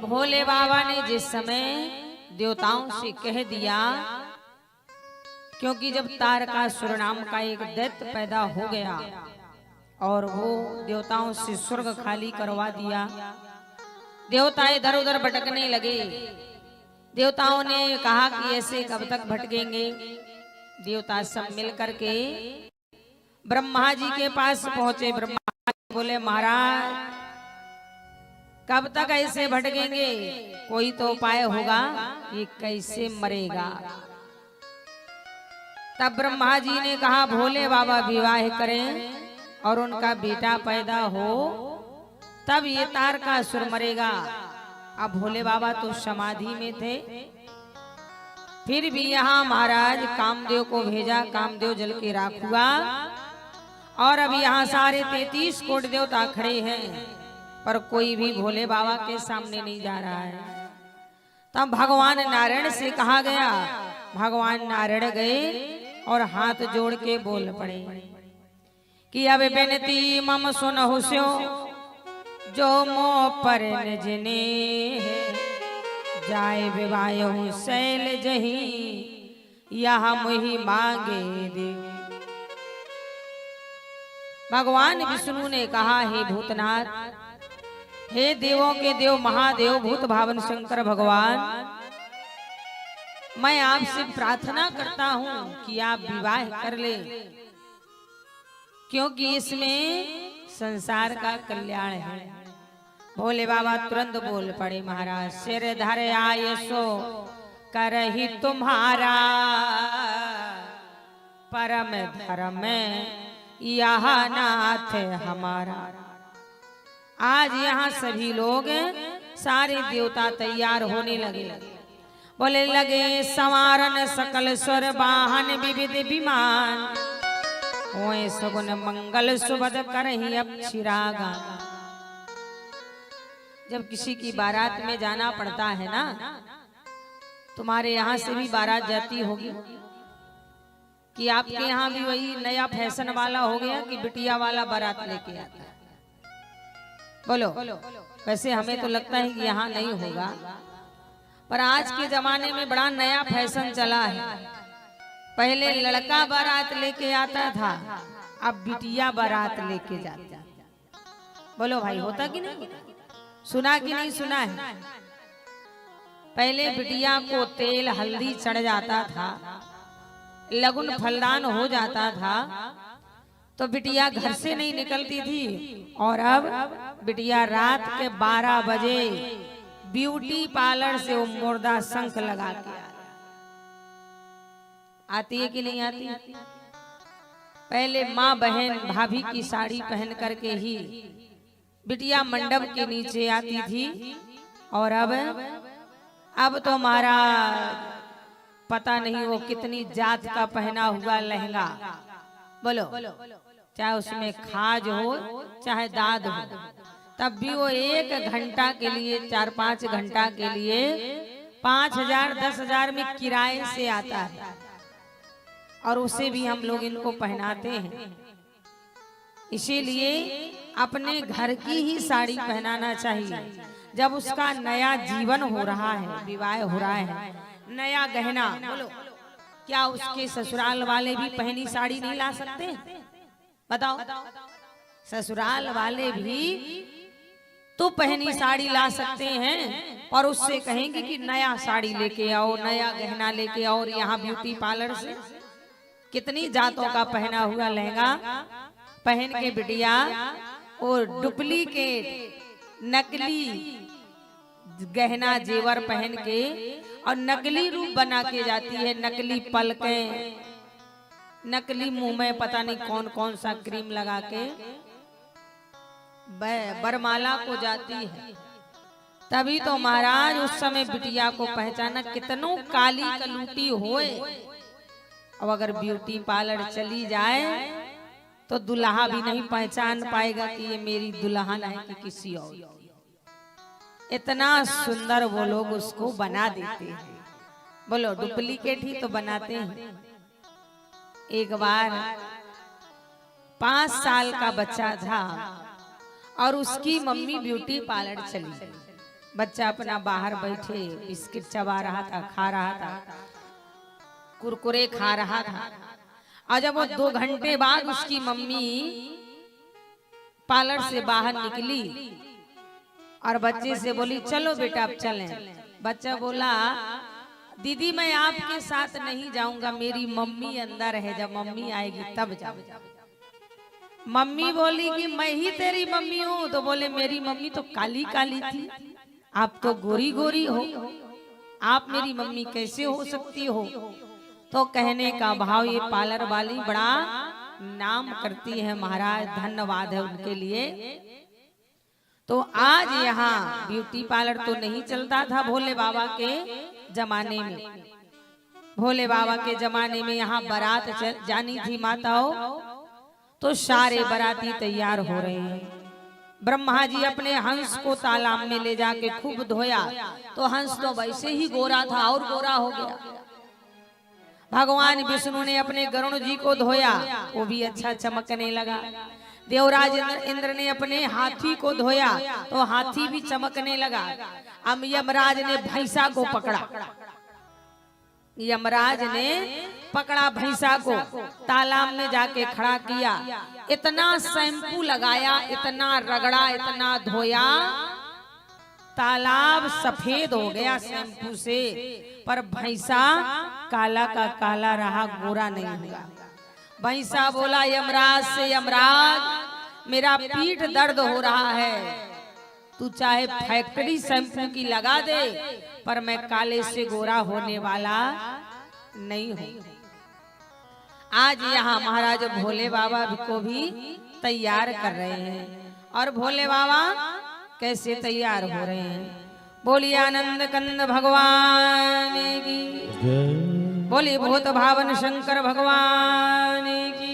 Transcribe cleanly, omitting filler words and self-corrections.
भोले बाबा ने जिस समय देवताओं से कह दिया, क्योंकि जब तारकासुर नाम का एक दैत्य पैदा हो गया और वो देवताओं से स्वर्ग खाली करवा दिया, देवता इधर उधर भटकने लगे। देवताओं ने कहा कि ऐसे कब तक भटकेंगे। देवता सब मिल करके ब्रह्मा जी के पास पहुंचे। ब्रह्मा जी बोले, महाराज कब तक ऐसे भटकेंगे, कोई तो उपाय होगा, ये कैसे मरेगा। तब ब्रह्मा जी ने कहा, भोले बाबा विवाह करें और उनका बेटा पैदा हो, तब ये तारकासुर मरेगा। अब भोले बाबा तो समाधि में थे, फिर भी यहाँ महाराज कामदेव को भेजा। कामदेव जल के राख हुआ और अब यहाँ सारे 33 कोटि देवता खड़े हैं, पर कोई भी भोले बाबा के सामने नहीं जा रहा है। तब भगवान नारायण से कहा गया। भगवान नारायण गए और हाथ जोड़ के बोल पड़े कि अब बेनती मम सुनहु स्यो, जो मो पर निजने जाए विवाह शैल जही, यह मुहि मांगे दे। भगवान विष्णु ने कहा, हे भूतनाथ, हे देवों के देव महादेव भूत भावन शंकर भगवान, मैं आपसे प्रार्थना करता हूँ कि आप विवाह कर ले, क्योंकि इसमें संसार का कल्याण है। भोले बाबा तुरंत बोल पड़े, महाराज सिर धर आए सो करही तुम्हारा, परम धर्म यह नाथ हमारा। आज यहाँ सभी लोग सारे देवता तैयार होने लगे। बोले लगे संवारन सकल स्वर वाहन विविध विमान, होए सगुन मंगल सुबद करही अब चिरागा। जब किसी की बारात में जाना पड़ता है ना, तुम्हारे यहाँ से भी बारात जाती होगी कि आपके यहाँ भी वही नया फैशन वाला हो गया कि बिटिया वाला बारात लेके आता है। बोलो, वैसे हमें तो लगता है कि यहाँ नहीं होगा, पर आज के जमाने में बड़ा नया फैशन चला है। पहले लड़का बारात लेके आता था, अब बिटिया बारात लेके जाता। बोलो भाई, होता कि नहीं? सुना कि नहीं सुना है? पहले बिटिया को तेल हल्दी चढ़ जाता था, लगुन फलदान हो जाता था, तो बिटिया घर से नहीं निकलती थी। और अब बिटिया रात के 12 बजे ब्यूटी पार्लर से वो मुर्दा शंख लगा के आती है कि नहीं आती? पहले माँ बहन भाभी की साड़ी पहन करके ही बिटिया मंडप के नीचे आती थी, और अब तो हमारा पता नहीं वो कितनी जात का पहना हुआ लहंगा। बोलो, चाहे उसमें खाज हो चाहे दाद हो, तब भी वो 1 घंटा के लिए 4-5 घंटा के लिए 5,000-10,000 में किराए से आता है, और उसे भी हम लोग इनको पहनाते हैं। इसीलिए अपने घर की ही साड़ी पहनाना चाहिए। जब उसका नया जीवन हो रहा है, विवाह हो रहा है, नया गहना, बोलो क्या उसके ससुराल वाले भी पहनी साड़ी नहीं ला सकते? बताओ, ससुराल वाले भी तो पहनी साड़ी ला सकते हैं, और उससे कहेंगे कि नया साड़ी लेके आओ, नया गहना लेके आओ। और यहाँ ब्यूटी पार्लर से कितनी जातों का पहना हुआ लहंगा पहन के बिटिया और डुप्लीकेट नकली गहना जेवर पहन के और नकली रूप बना के जाती है। नकली पलकें, नकली मुंह में पता नहीं कौन कौन सा क्रीम लगा के बरमाला को जाती है। तभी तो महाराज उस समय बिटिया को पहचाना, कितनों काली कलूटी होए। अब अगर ब्यूटी पार्लर चली जाए तो दुल्हा भी नहीं पहचान पाएगा कि ये मेरी दुल्हन है कि किसी और। इतना सुंदर वो लोग उसको बना देते हैं। बोलो, डुप्लीकेट ही तो बनाते हैं। एक बार 5 साल का बच्चा था और उसकी मम्मी ब्यूटी पार्लर चली। बच्चा अपना बाहर बैठे बिस्किट चबा रहा था, खा रहा था, कुरकुरे खा रहा था। और जब वो 2 घंटे बाद उसकी मम्मी पार्लर से बाहर निकली और बच्चे से बोली चलो बेटा अब चलें। बच्चा बोला दीदी मैं आपके साथ नहीं जाऊंगा, मेरी मम्मी अंदर है, जब मम्मी आएगी तब जाऊंगा। मम्मी बोली कि मैं ही तेरी मम्मी हूँ। तो बोले मेरी मम्मी तो काली काली थी, आप तो गोरी गोरी हो, आप मेरी मम्मी कैसे हो सकती हो। तो कहने का भाव ये पार्लर वाली बड़ा नाम करती है महाराज, धन्यवाद है उनके लिए। तो आज यहाँ ब्यूटी पार्लर तो नहीं चलता था भोले बाबा के जमाने में। भोले बाबा के जमाने में यहाँ बारात जानी थी माताओं, तो सारे बाराती तैयार हो रहे हैं। ब्रह्मा जी अपने हंस को तालाब में ले जाके खूब धोया, तो हंस तो वैसे ही गोरा था और गोरा हो गया। भगवान विष्णु ने अपने गरुण जी को धोया, वो भी अच्छा चमकने लगा। देवराज इंद्र ने अपने हाथी को धोया, तो हाथी भी चमकने लगा। अब यमराज ने भैंसा को पकड़ा, यमराज ने पकड़ा भैंसा को, तालाब में जाके खड़ा किया, इतना शैम्पू लगाया, इतना रगड़ा, इतना धोया, तालाब सफेद हो गया शैम्पू से, पर भैंसा काला का काला रहा, गोरा नहीं हुआ। भैंसा बोला यमराज से, यमराज मेरा पीठ दर्द हो रहा है, तू चाहे फैक्ट्री शैम्पू की लगा दे, पर मैं काले से गोरा होने वाला नहीं हूँ। आज यहाँ महाराज भोले बाबा को भी तैयार कर रहे हैं। और भोले बाबा कैसे तैयार हो रहे हैं? बोलिए आनंद कंद भगवान की, बोलिए भूत भावन शंकर भगवान की।